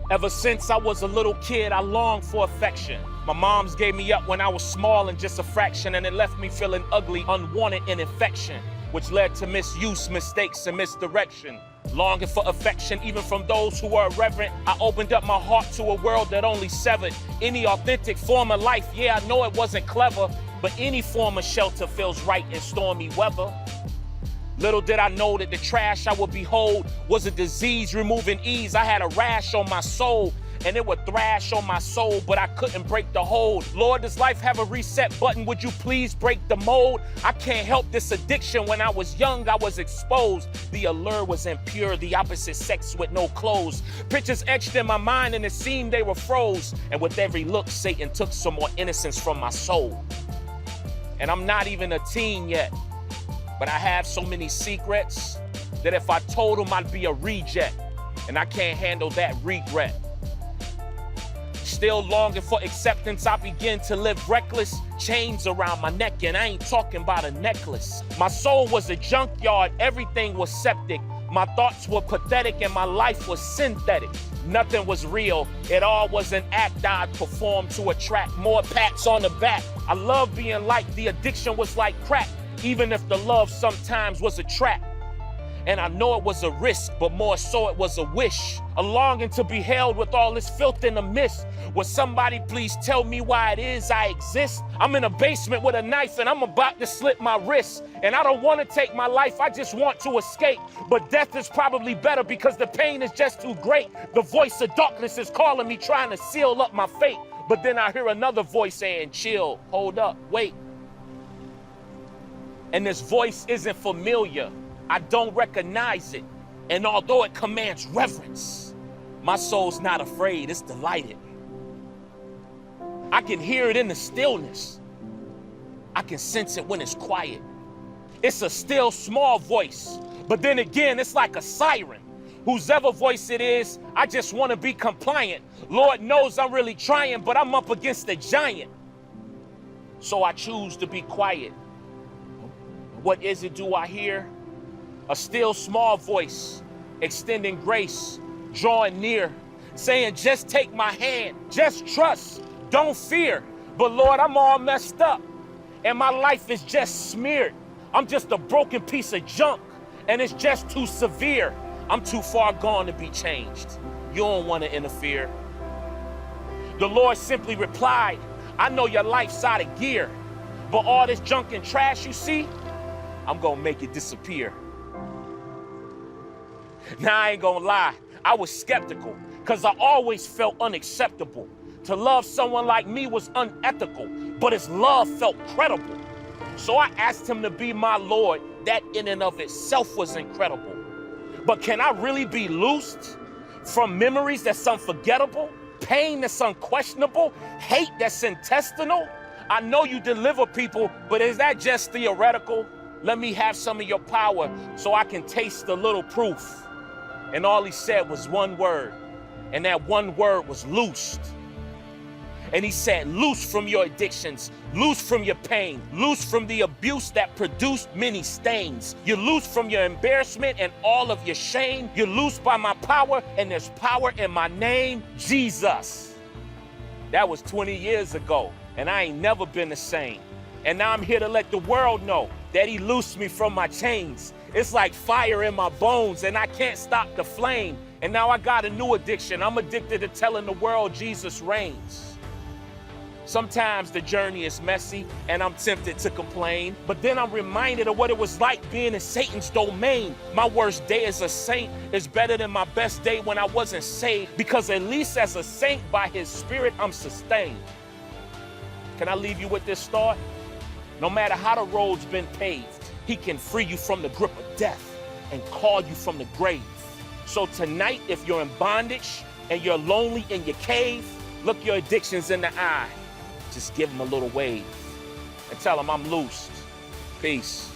Ever since I was a little kid, I longed for affection. My moms gave me up when I was small and just a fraction, and it left me feeling ugly, unwanted, and infection, which led to misuse, mistakes, and misdirection. Longing for affection, even from those who were irreverent, I opened up my heart to a world that only severed any authentic form of life. Yeah, I know it wasn't clever, but any form of shelter feels right in stormy weather. Little did I know that the trash I would behold was a disease removing ease. I had a rash on my soul, and it would thrash on my soul, but I couldn't break the hold. Lord, does life have a reset button? Would you please break the mold? I can't help this addiction. When I was young, I was exposed. The allure was impure, the opposite sex with no clothes. Pictures etched in my mind, and it seemed they were froze. And with every look, Satan took some more innocence from my soul. And I'm not even a teen yet, but I have so many secrets that if I told them, I'd be a reject, and I can't handle that regret. Still longing for acceptance, I begin to live reckless. Chains around my neck, and I ain't talking about a necklace. My soul was a junkyard, everything was septic. My thoughts were pathetic, and my life was synthetic. Nothing was real, it all was an act I'd perform to attract more pats on the back. I love being liked, the addiction was like crack, even if the love sometimes was a trap. And I know it was a risk, but more so it was a wish. A longing to be held with all this filth in the mist. Would somebody please tell me why it is I exist? I'm in a basement with a knife and I'm about to slit my wrist. And I don't want to take my life, I just want to escape. But death is probably better because the pain is just too great. The voice of darkness is calling me, trying to seal up my fate. But then I hear another voice saying, chill, hold up, wait. And this voice isn't familiar. I don't recognize it. And although it commands reverence, my soul's not afraid, it's delighted. I can hear it in the stillness. I can sense it when it's quiet. It's a still small voice, but then again, it's like a siren. Whosever voice it is, I just want to be compliant. Lord knows I'm really trying, but I'm up against a giant. So I choose to be quiet. What is it do I hear? A still small voice, extending grace, drawing near, saying, just take my hand, just trust, don't fear. But Lord, I'm all messed up, and my life is just smeared. I'm just a broken piece of junk, and it's just too severe. I'm too far gone to be changed. You don't want to interfere. The Lord simply replied, I know your life's out of gear, but all this junk and trash you see, I'm gonna make it disappear. Now I ain't gonna lie, I was skeptical, cause I always felt unacceptable. To love someone like me was unethical, but his love felt credible. So I asked him to be my Lord. That in and of itself was incredible. But can I really be loosed from memories that's unforgettable, pain that's unquestionable, hate that's intestinal? I know you deliver people, but is that just theoretical? Let me have some of your power so I can taste a little proof. And all he said was one word, and that one word was loosed. And he said, loose from your addictions, loose from your pain, loose from the abuse that produced many stains. You're loose from your embarrassment and all of your shame. You're loose by my power, and there's power in my name, Jesus. That was 20 years ago, and I ain't never been the same. And now I'm here to let the world know that he loosed me from my chains. It's like fire in my bones, and I can't stop the flame. And now I got a new addiction. I'm addicted to telling the world Jesus reigns. Sometimes the journey is messy, and I'm tempted to complain. But then I'm reminded of what it was like being in Satan's domain. My worst day as a saint is better than my best day when I wasn't saved, because at least as a saint, by his spirit, I'm sustained. Can I leave you with this thought? No matter how the road's been paved, he can free you from the grip of death and call you from the grave. So tonight, if you're in bondage and you're lonely in your cave, look your addictions in the eye. Just give them a little wave and tell them I'm loosed. Peace.